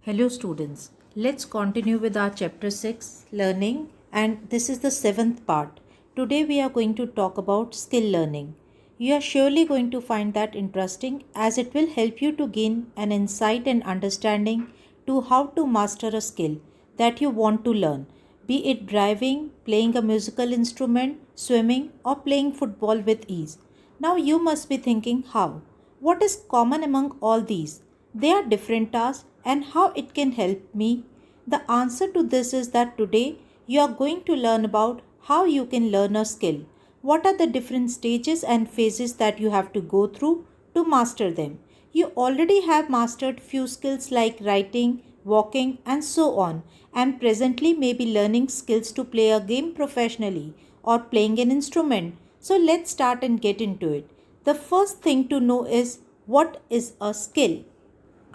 Hello students, let's continue with our chapter 6 learning, and this is the 7th part. Today we are going to talk about skill learning. You are surely going to find that interesting as it will help you to gain an insight and understanding to how to master a skill that you want to learn, be it driving, playing a musical instrument, swimming or playing football with ease. Now you must be thinking how? What is common among all these? They are different tasks and how it can help me. The answer to this is that today you are going to learn about how you can learn a skill. What are the different stages and phases that you have to go through to master them? You already have mastered few skills like writing, walking and so on, and presently may be learning skills to play a game professionally or playing an instrument. So let's start and get into it. The first thing to know is what is a skill?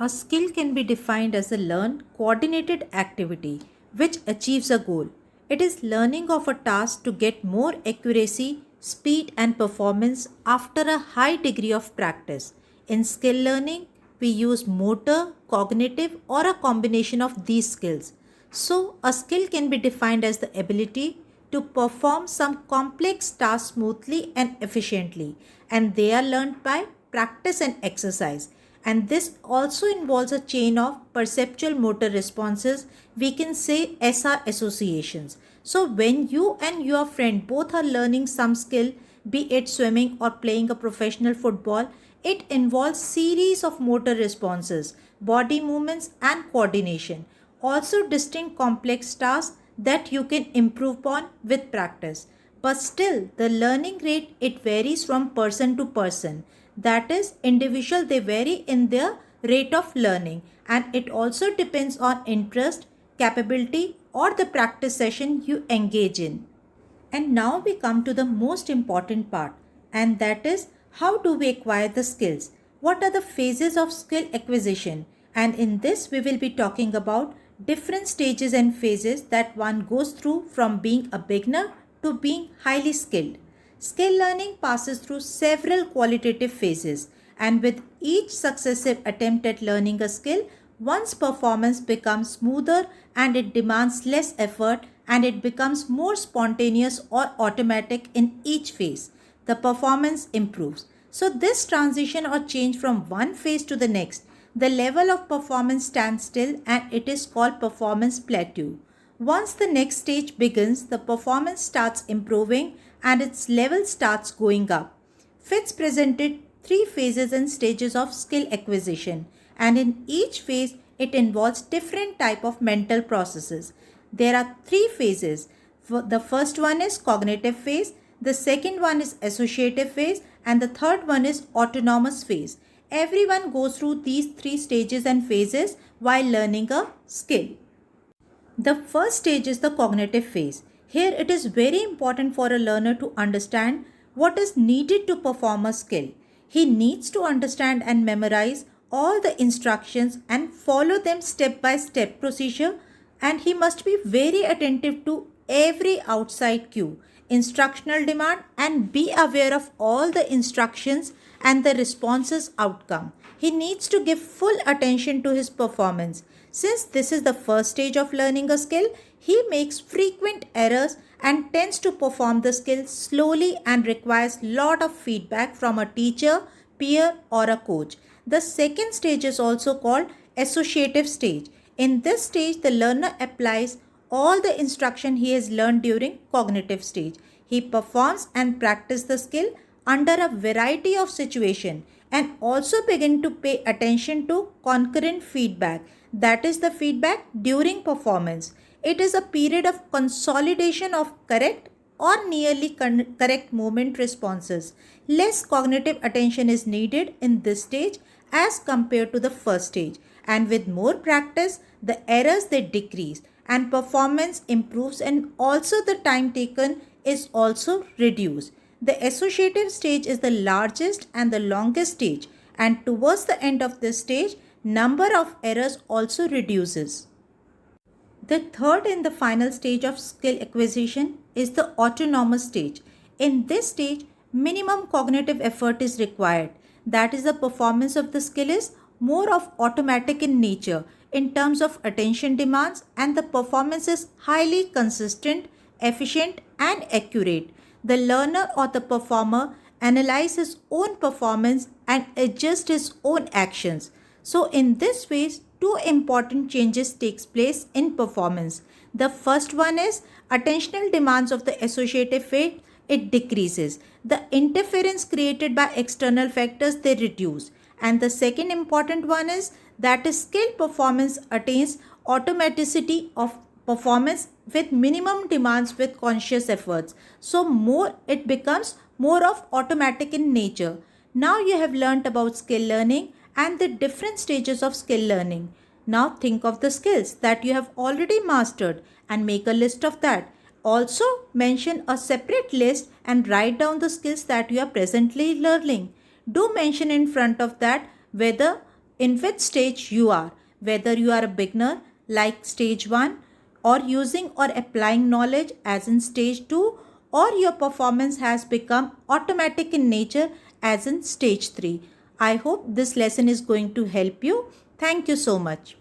A skill can be defined as a learned, coordinated activity which achieves a goal. It is learning of a task to get more accuracy, speed, and performance after a high degree of practice. In skill learning, we use motor, cognitive, or a combination of these skills. So, a skill can be defined as the ability to perform some complex task smoothly and efficiently, and they are learned by practice and exercise. And this also involves a chain of perceptual motor responses, we can say SR associations. So when you and your friend both are learning some skill, be it swimming or playing a professional football, it involves series of motor responses, body movements and coordination. Also distinct complex tasks that you can improve upon with practice. But still, the learning rate, it varies from person to person. That is, individual, they vary in their rate of learning, and it also depends on interest, capability or the practice session you engage in. And now we come to the most important part, and that is how do we acquire the skills? What are the phases of skill acquisition? And in this we will be talking about different stages and phases that one goes through from being a beginner to being highly skilled. Skill learning passes through several qualitative phases, and with each successive attempt at learning a skill, one's performance becomes smoother and it demands less effort and it becomes more spontaneous or automatic in each phase. The performance improves. So, this transition or change from one phase to the next, the level of performance stands still and it is called performance plateau. Once the next stage begins, the performance starts improving and its level starts going up. Fitz presented three phases and stages of skill acquisition, and in each phase it involves different type of mental processes. There are three phases. The first one is cognitive phase, the second one is associative phase, and the third one is autonomous phase. Everyone goes through these three stages and phases while learning a skill. The first stage is the cognitive phase. Here it is very important for a learner to understand what is needed to perform a skill. He needs to understand and memorize all the instructions and follow them step by step procedure, and he must be very attentive to every outside cue, instructional demand, and be aware of all the instructions and the responses outcome. He needs to give full attention to his performance. Since this is the first stage of learning a skill, he makes frequent errors and tends to perform the skill slowly and requires lot of feedback from a teacher, peer or a coach. The second stage is also called associative stage. In this stage, the learner applies all the instruction he has learned during cognitive stage. He performs and practices the skill under a variety of situations and also begin to pay attention to concurrent feedback, that is the feedback during performance. It is a period of consolidation of correct or nearly correct movement responses. Less cognitive attention is needed in this stage as compared to the first stage, and with more practice the errors they decrease and performance improves, and also the time taken is also reduced. The associative stage is the largest and the longest stage, and towards the end of this stage number of errors also reduces. The third and the final stage of skill acquisition is the autonomous stage. In this stage, minimum cognitive effort is required. That is, the performance of the skill is more of automatic in nature. in terms of attention demands, and the performance is highly consistent, efficient, and accurate. The learner or the performer analyze his own performance and adjust his own actions. So in this way, two important changes takes place in performance. The first one is attentional demands of the associative weight, it decreases. The interference created by external factors, they reduce. And the second important one is that skill performance attains automaticity of performance with minimum demands with conscious efforts. So more it becomes more of automatic in nature. Now you have learnt about skill learning and the different stages of skill learning. Now think of the skills that you have already mastered and make a list of that. Also mention a separate list and write down the skills that you are presently learning. Do mention in front of that whether in which stage you are, whether you are a beginner like stage 1 or using or applying knowledge as in stage 2, or your performance has become automatic in nature as in stage 3. I hope this lesson is going to help you. Thank you so much.